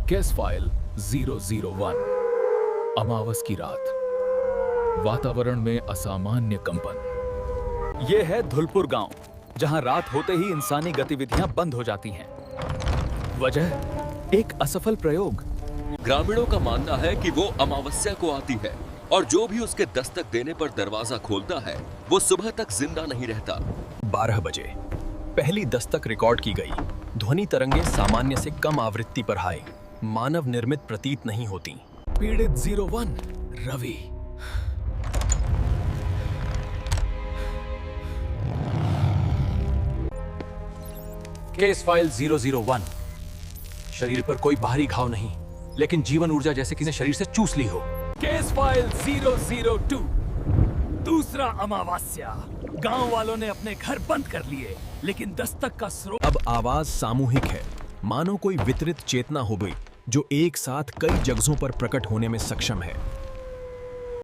Case file 001। अमावस की रात, वातावरण में असामान्य कंपन। यह है धुलपुर गांव, जहां रात होते ही इंसानी गतिविधियां बंद हो जाती हैं। वजह, एक असफल प्रयोग। ग्रामीणों का मानना है कि वो अमावस्या को आती है और जो भी उसके दस्तक देने पर दरवाजा खोलता है वो सुबह तक जिंदा नहीं रहता। 12 बजे पहली दस्तक रिकॉर्ड की गई। ध्वनि तरंगे सामान्य से कम आवृत्ति पर आए, मानव निर्मित प्रतीत नहीं होती। पीड़ित 01 रवि। Case file 001। शरीर पर कोई बाहरी घाव नहीं, लेकिन जीवन ऊर्जा जैसे किसी ने शरीर से चूस ली हो। Case file 002। दूसरा अमावस्या। गांव वालों ने अपने घर बंद कर लिए, लेकिन दस्तक का स्रोत। अब आवाज सामूहिक है, मानो कोई वितरित चेतना हो गई जो एक साथ कई जगहों पर प्रकट होने में सक्षम है।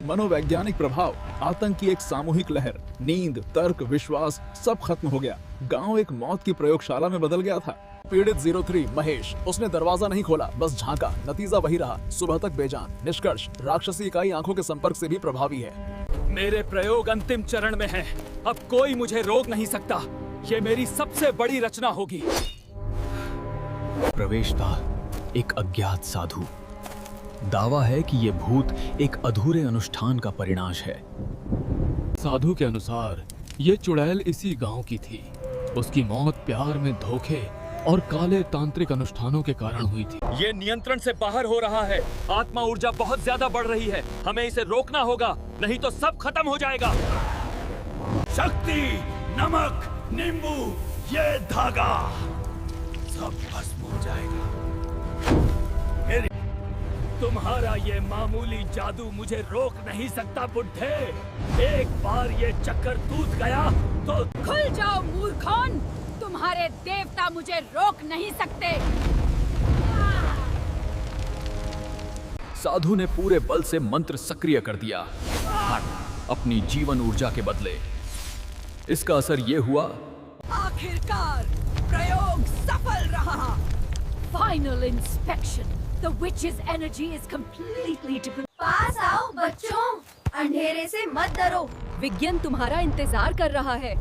मनोवैज्ञानिक प्रभाव, आतंक की एक सामूहिक लहर, नींद, तर्क, विश्वास सब खत्म हो गया। गांव एक मौत की प्रयोगशाला में बदल गया था। पीड़ित 03 महेश, उसने दरवाजा नहीं खोला, बस झांका। नतीजा वही रहा, सुबह तक बेजान। निष्कर्ष, राक्षसी इकाई आंखों के संपर्क से भी प्रभावी है। मेरे प्रयोग अंतिम चरण में हैं। अब कोई मुझे रोक नहीं सकता। ये मेरी सबसे बड़ी रचना होगी। प्रवेश द्वार, एक अज्ञात साधु। दावा है कि ये भूत एक अधूरे अनुष्ठान का परिणाश है। साधु के अनुसार ये चुड़ैल इसी गांव की थी। उसकी मौत प्यार में धोखे और काले तांत्रिक अनुष्ठानों के कारण हुई थी। ये नियंत्रण से बाहर हो रहा है। आत्मा ऊर्जा बहुत ज्यादा बढ़ रही है। हमें इसे रोकना होगा, नहीं तो सब खत्म हो जाएगा। शक्ति, नमक, नींबू, ये धागा, सब भस्म हो जाएगा। तुम्हारा ये मामूली जादू मुझे रोक नहीं सकता बुड्ढे। एक बार ये चक्कर टूट गया तो खुल जाओ मूर्खों, तुम्हारे देवता मुझे रोक नहीं सकते। साधु ने पूरे बल से मंत्र सक्रिय कर दिया, अपनी जीवन ऊर्जा के बदले। इसका असर ये हुआ, आखिरकार प्रयोग सफल रहा। Final inspection, the witch's energy is completely dependent. पास आओ बच्चों, अंधेरे से मत डरो। विज्ञान तुम्हारा इंतजार कर रहा है।